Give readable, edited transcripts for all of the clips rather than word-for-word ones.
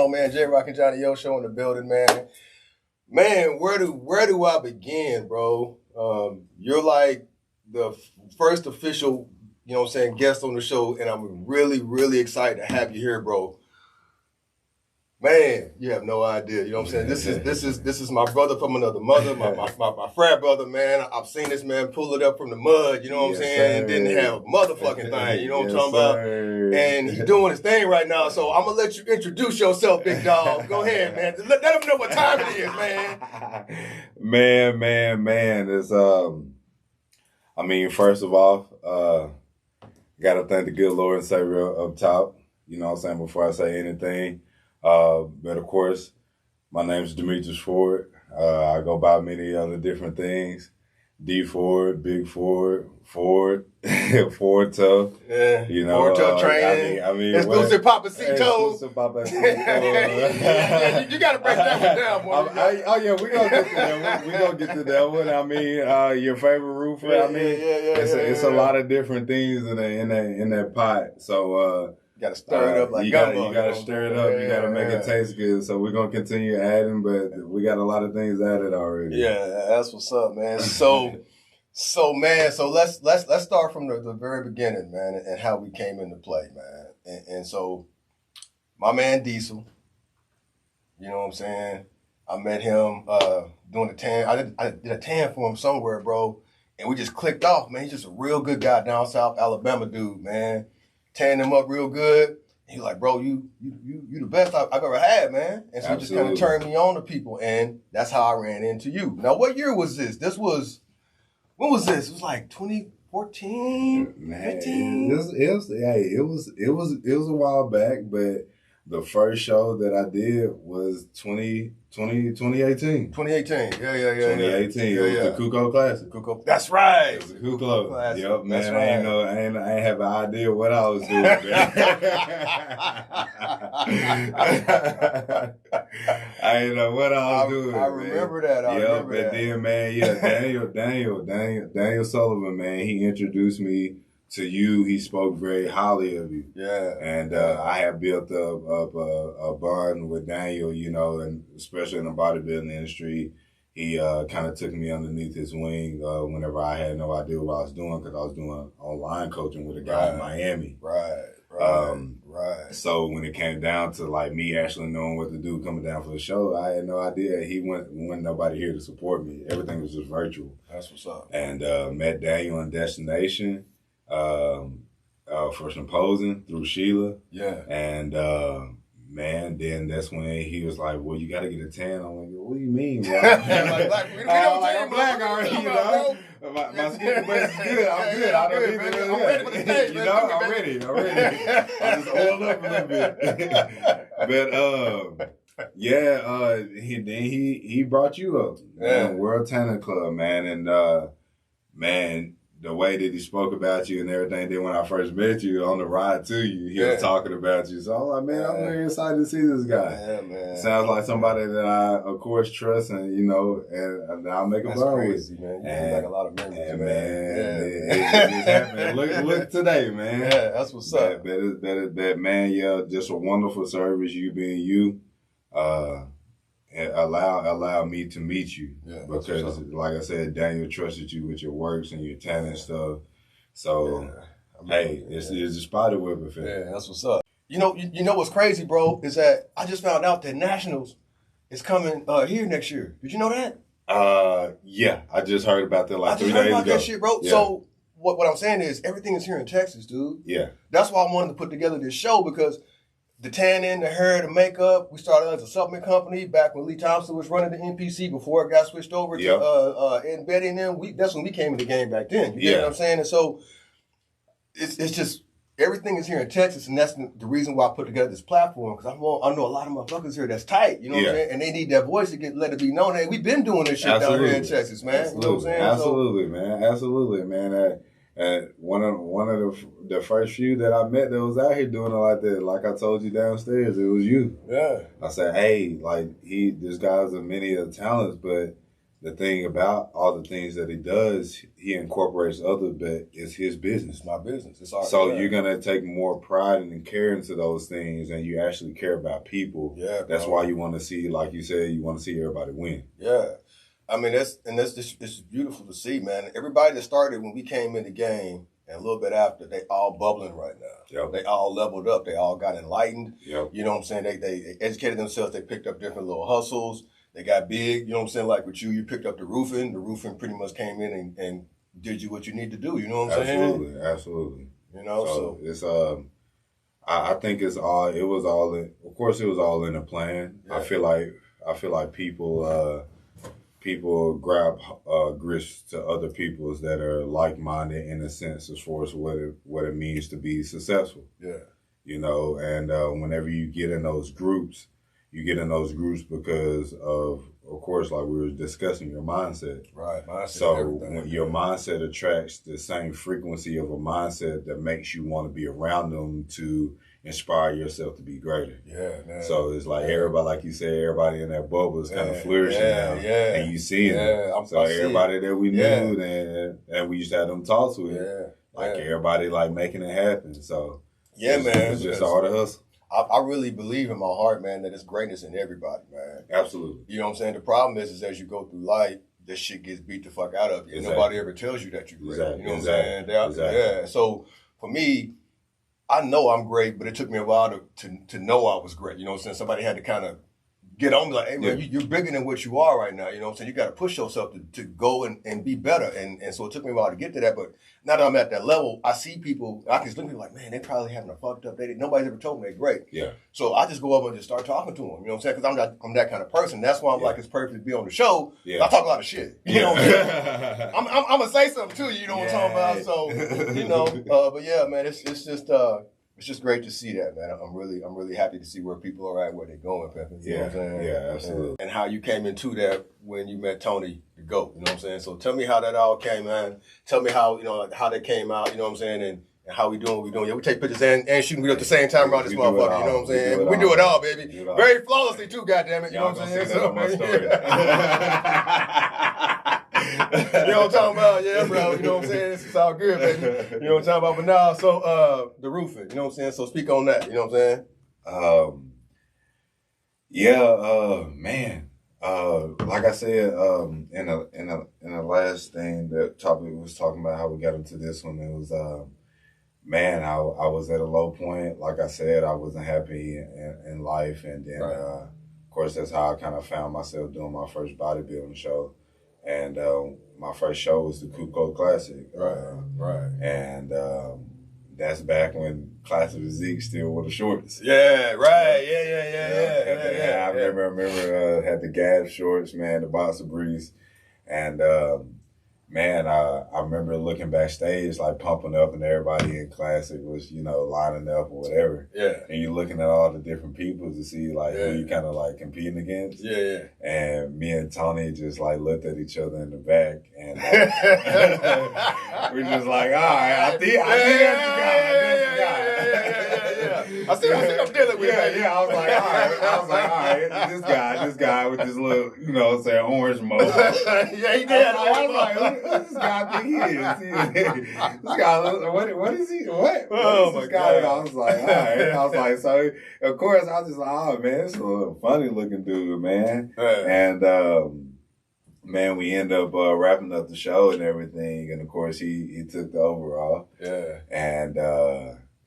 on, man? J Rock and Johnny Yo show in the building, man. Man, where do I begin, bro? You're like the first official, guest on the show, and I'm really, really excited to have you here, bro. Man, you have no idea. You know what I'm saying? This is my brother from another mother, my frat brother, man. I've seen this man pull it up from the mud, you know what I'm saying? And didn't have a motherfucking thing, you know what I'm talking about? And he's doing his thing right now. So I'm gonna let you introduce yourself, big dog. Go ahead, man. Let them know what time it is, man. Man. It's first of all, gotta thank the good Lord and Savior up top. You know what I'm saying, before I say anything. But of course, my name is Demetrius Ford. I go by many other different things. D Ford, Big Ford, Ford, Ford Tough. Yeah, you know, Ford Tough training. Exclusive Papacito. Exclusive Papacito. Yeah, you got to break that one down, boy. We're going to get to that one. We're going to get to that one. Your favorite roofer. It's a lot of different things in that pot. So, you got to stir it up like gumbo. You got to stir it up. You got to make it taste good. So we're going to continue adding, but we got a lot of things added already. Yeah, that's what's up, man. So let's start from the very beginning, man, and how we came into play, man. And so my man Diesel, you know what I'm saying? I met him doing a tan. I did a tan for him somewhere, bro, and we just clicked off, man. He's just a real good guy down South Alabama dude, man. Tanned him up real good. He's like, bro, you the best I've ever had, man. And so he just kind of turned me on to people, and that's how I ran into you. Now, what year was this? When was this? It was like 2014, 15? It was a while back, but the first show that I did was 2018. 2018. 2018. Yeah. It was the Kuko Classic. That's right. It was the Kuko Classic. Yep, man. That's right. I ain't have an idea what I was doing, man. I didn't know what I was doing. I remember that. But then, man, Daniel Sullivan, man, he introduced me to you. He spoke very highly of you. Yeah. And I have built up a bond with Daniel, and especially in the bodybuilding industry. He kind of took me underneath his wing whenever I had no idea what I was doing, because I was doing online coaching with a guy in Miami. Right. So when it came down to like me actually knowing what to do coming down for the show, I had no idea. He wasn't nobody here to support me. Everything was just virtual. That's what's up. And met Daniel in Destination. For Symposium through Sheila. Yeah. And man, then that's when he was like, well, you got to get a tan. I'm like, what do you mean, bro? I'm black already, My skin base is good. I'm good. I don't need to. I'm ready for the stage, I'm ready. I just oiled up a little bit. But he brought you up. Yeah. World Tanning Club, man. And man, the way that he spoke about you and everything, then when I first met you on the ride to you, he was talking about you. So I'm like, man, I'm very excited to see this guy. Yeah, man. Sounds like somebody that I, of course, trust and, and I'll make a bond with. Man. You bring back a lot of memories, man. It happened. Look today, man. Yeah, that's what's up. That man, just a wonderful service, you being you. Allow me to meet you, because like I said, Daniel trusted you with your works and your talent stuff. So it's a spider web effect. Yeah, that's what's up. You know what's crazy, bro, is that I just found out that Nationals is coming here next year. Did you know that? Yeah, I just heard about that 3 days ago. I just heard about that shit, bro. Yeah. So what I'm saying is everything is here in Texas, dude. Yeah. That's why I wanted to put together this show, because the tanning, the hair, the makeup. We started as a supplement company back when Lee Thompson was running the NPC before it got switched over to Ed Betty and them. That's when we came in the game back then. You get what I'm saying? And so it's just everything is here in Texas, and that's the reason why I put together this platform, because I know a lot of motherfuckers here that's tight. You know what I'm saying? And they need that voice to let it be known. Hey, we've been doing this shit down here in Texas, man. Absolutely. You know what I'm saying? Absolutely, man. One of the first few that I met that was out here doing it like that, like I told you downstairs, it was you. Yeah. I said, hey, like this guy's a many of talents, but the thing about all the things that he does, he incorporates other, but it's his business. It's my business. It's our. So you're gonna take more pride and care into those things, and you actually care about people. Yeah, that's bro. why you want to see, like you said, you want to see everybody win. Yeah, I mean that's just beautiful to see, man. Everybody that started when we came in the game and a little bit after, they all bubbling right now. Yep. They all leveled up. They all got enlightened. Yep. You know what I'm saying? They educated themselves. They picked up different little hustles. They got big. You know what I'm saying? Like with you picked up the roofing. The roofing pretty much came in and did you what you need to do. You know what I'm saying? Absolutely. You know, so it's I think it was all in. Of course, it was all in a plan. Yeah. I feel like people grab grist to other people's that are like-minded in a sense as far as what it means to be successful. Yeah. You know, and whenever you get in those groups, because of course, like we were discussing, your mindset. Right. Mindset. So when your mindset attracts the same frequency of a mindset that makes you want to be around them to inspire yourself to be greater. Yeah, man. So it's like everybody, like you said, everybody in that bubble is kind of flourishing now. Yeah. And you see it. So everybody that we knew and we used to have them talks with, everybody like making it happen. So man. It's just all the hustle. I really believe in my heart, man, that it's greatness in everybody, man. Absolutely. You know what I'm saying? The problem is as you go through life, this shit gets beat the fuck out of you. Exactly. Nobody ever tells you that you're great. Exactly. You know what I'm saying? Yeah. So for me, I know I'm great, but it took me a while to know I was great. You know what I'm saying? Somebody had to kind of get on me like, hey, man, you're bigger than what you are right now. You know what I'm saying? You got to push yourself to go and be better. And so it took me a while to get to that. But now that I'm at that level, I see people, I can just look at people like, man, they probably having a fucked up day. Nobody's ever told me they're great. Yeah. So I just go up and just start talking to them. You know what I'm saying? Because I'm that kind of person. That's why I'm like, it's perfect to be on the show. Yeah. I talk a lot of shit. You know what I'm saying? I'm going to say something to you. You know what I'm talking about? So, you know, but yeah, man, it's just great to see that, man. I'm really happy to see where people are at, where they're going, Pepe. You know what I'm saying? Yeah, absolutely. And how you came into that when you met Tony the GOAT. You know what I'm saying? So tell me how that all came, man. Tell me how, how that came out, you know what I'm saying? And how we doing what we doing. Yeah, we take pictures and shooting video at the same time around this motherfucker. You know what I'm saying? We do it all, baby. Very flawlessly too, goddammit. You know what I'm saying? So, my story. You know what I'm talking about? Yeah, bro. You know what I'm saying? It's all good, baby. You know what I'm talking about? But now, so the roofing, you know what I'm saying? So speak on that, you know what I'm saying? Man. Like I said, in the last thing that topic was talking about how we got into this one, it was man, I was at a low point. Like I said, I wasn't happy in life, and then of course that's how I kind of found myself doing my first bodybuilding show. And my first show was the Kuko Classic. Right. And that's back when Classic Physique still wore the shorts. Yeah, right. Yeah. I remember had the Gap shorts, man, the boxer briefs. And man, I remember looking backstage, like pumping up, and everybody in Classic was, lining up or whatever. Yeah. And you're looking at all the different people to see, like, who you kind of, like, competing against. Yeah. And me and Tony just, like, looked at each other in the back. And we're just like, all right, I think that's the guy. I see I'm dealing with. Yeah. I was like, all right. This guy with this little, orange mode. Yeah, he did. I was like, who does this guy think he is? This guy, what is he? What? Oh my God. I was like, all right. I was like, so of course I was just like, oh man, this is a little funny looking dude, man. And man, we end up wrapping up the show and everything, and of course he took the overall. Yeah. And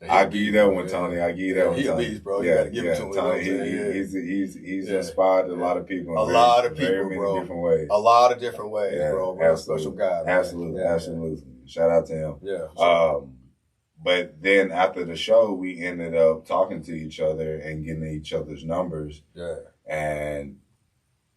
I give you that one, Tony. I give you that one, Tony. He's a beast, bro. You gotta give it to him. Tony, he's inspired a lot of people. A lot of people, very bro. Many different ways. A lot of different ways, bro. Real special guy. Man. Absolutely. Shout out to him. Yeah. Sure. But then after the show, we ended up talking to each other and getting each other's numbers. Yeah. And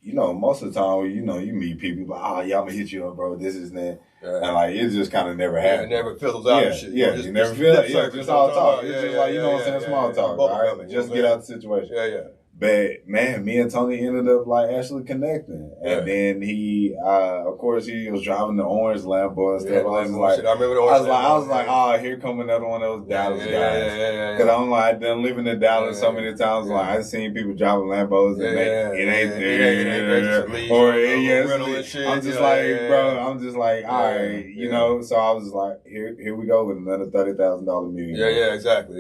most of the time, you meet people like, oh, yeah, I'm gonna hit you up, bro. This is that. Yeah. And like it just kind of never happened. It never fizzles out and shit. Yeah, you never feel it. Yeah, just all talk. It's just like, what I'm saying, small talk. All right, just get out the situation. Yeah. But man, me and Tony ended up like actually connecting, and then he, of course, he was driving the orange Lambo and stuff. I was like, I remember the orange. I was like, oh, here come another one of those Dallas guys. Because I'm like, done living in Dallas so many times. Like I've seen people driving Lambos and it ain't there, or I'm just like, bro, I'm just like, all right, you know. So I was just like, here we go with another $30,000 millionaire. Yeah, exactly.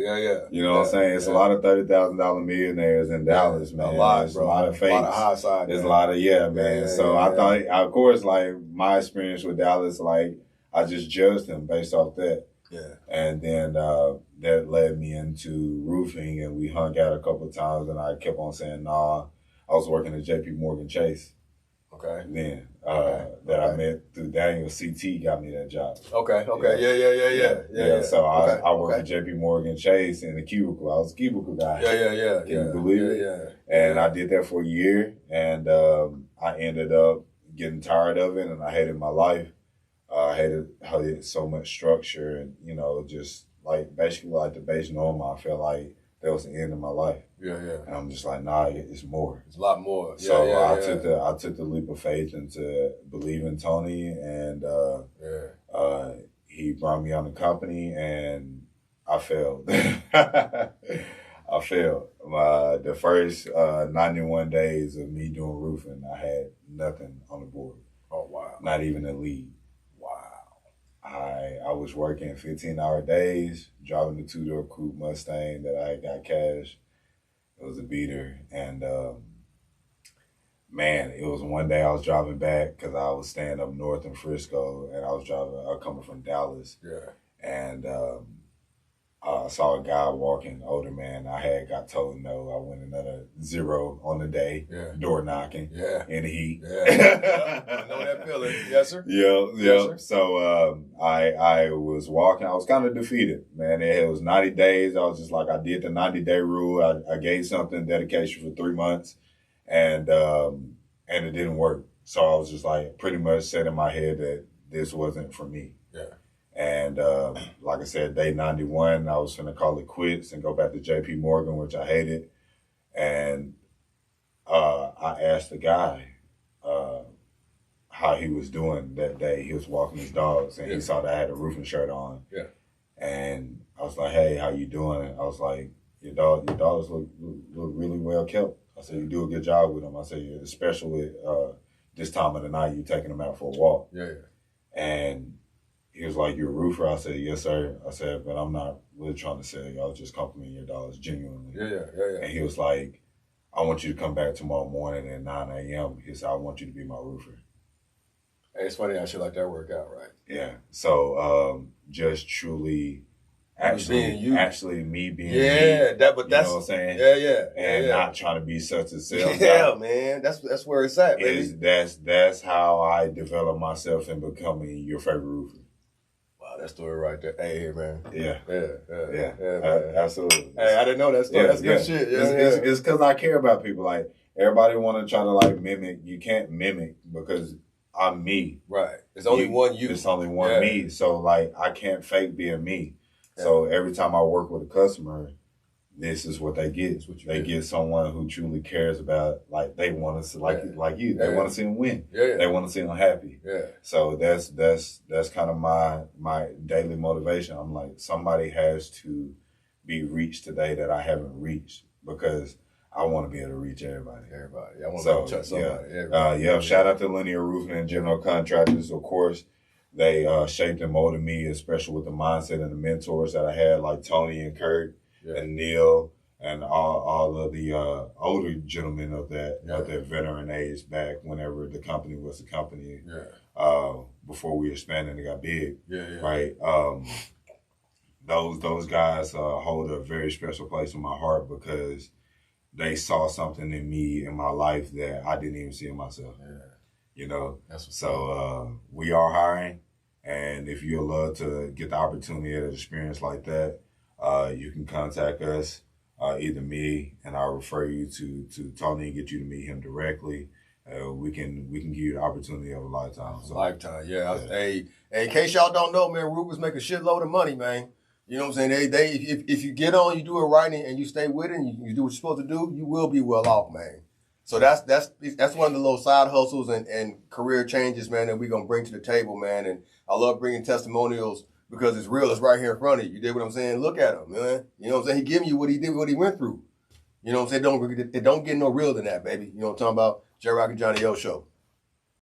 You know what I'm saying? It's a lot of $30,000 millionaires in Dallas, man. A lot, There's bro. a lot of fakes. A lot of high side. There's a lot of man. So I thought, of course, like my experience with Dallas, like I just judged him based off that. Yeah. And then that led me into roofing, and we hung out a couple of times, and I kept on saying, nah. I was working at J.P. Morgan Chase. Okay. Then I met through Daniel. CT got me that job. Okay. Yeah. So I worked at J.P. Morgan Chase in the cubicle. I was a cubicle guy. Yeah. Can you believe it? Yeah. And I did that for a year, and I ended up getting tired of it, and I hated my life. I hated so much structure, and just like basically like the base normal. I felt like that was the end of my life. Yeah. And I'm just like, nah, it's more. It's a lot more. So I took the leap of faith into believing Tony, and he brought me on the company, and I failed. I failed. The first 91 days of me doing roofing, I had nothing on the board. Oh, wow. Not even a lead. Wow. I was working 15-hour days, driving the 2-door coupe Mustang that I got cash. It was a beater. And, man, it was one day I was driving back because I was staying up north in Frisco, and I was coming from Dallas. Yeah. And I saw a guy walking, older man. I got told no. I went another 0 on the day, door knocking, in the heat. Yeah. I know that feeling. Yes, sir. Yeah. Yes, sir. So I was walking. I was kind of defeated, man. It was 90 days. I was just like, I did the 90-day rule. I gave something dedication for 3 months, and it didn't work. So I was just like pretty much set in my head that this wasn't for me. Yeah. And like I said, day 91, I was going to call it quits and go back to J.P. Morgan, which I hated. And I asked the guy how he was doing that day. He was walking his dogs, and he saw that I had a roofing shirt on. Yeah. And I was like, hey, how you doing? I was like, your dogs look really well kept. I said, you do a good job with them. I said, especially this time of the night, you taking them out for a walk. Yeah. And he was like, you're a roofer? I said, yes, sir. I said, but I'm not really trying to sell you. I was just complimenting your dollars genuinely. Yeah. And he was like, I want you to come back tomorrow morning at 9 a.m. He said, I want you to be my roofer. Hey, it's funny how shit like that work out, right? Yeah. So just truly, actually me being me. Yeah, that's you know what I'm saying? Yeah. And not trying to be such a sales yeah, guy. man. That's where it's at, baby. That's how I develop myself in becoming your favorite roofer. Wow, that story right there. Hey, man. Yeah. Man. Absolutely. Hey, I didn't know that story. That's good shit. It's because I care about people. Like, everybody want to try to, like, mimic. You can't mimic because I'm me. Right. It's only one you. It's only one me. So, like, I can't fake being me. Yeah. So, every time I work with a customer, this is what they get. They get someone who truly cares about, like, they want to, like you. They want to see them win. Yeah. They want to see them happy. Yeah. So that's kind of my daily motivation. I'm like, somebody has to be reached today that I haven't reached, because I want to be able to reach everybody. I want to touch somebody. Shout out to Linear Roofing and General Contractors. Of course, they shaped and molded me, especially with the mindset and the mentors that I had, like Tony and Kurt. And Neil and all of the older gentlemen of that veteran age back whenever the company was a company. Before we expanded and got big. Right. Those guys hold a very special place in my heart, because they saw something in me in my life that I didn't even see in myself. You know. So we are hiring, and if you'd love to get the opportunity at an experience like that, you can contact us, either me, and I'll refer you to Tony and get you to meet him directly. We can give you the opportunity of a lifetime. So. Lifetime, yeah. Hey, in case y'all don't know, man, roofers make a shitload of money, man. You know what I'm saying? If you get on, you do it right, and you stay with it, and you do what you're supposed to do, you will be well off, man. So that's one of the little side hustles and career changes, man, that we're gonna bring to the table, man. And I love bringing testimonials because it's real. It's right here in front of you. You did what I'm saying? Look at him, man. You know what I'm saying? He giving you what he did, what he went through. You know what I'm saying? It don't get no real than that, baby. You know what I'm talking about? J-Rock and Johnny O Show.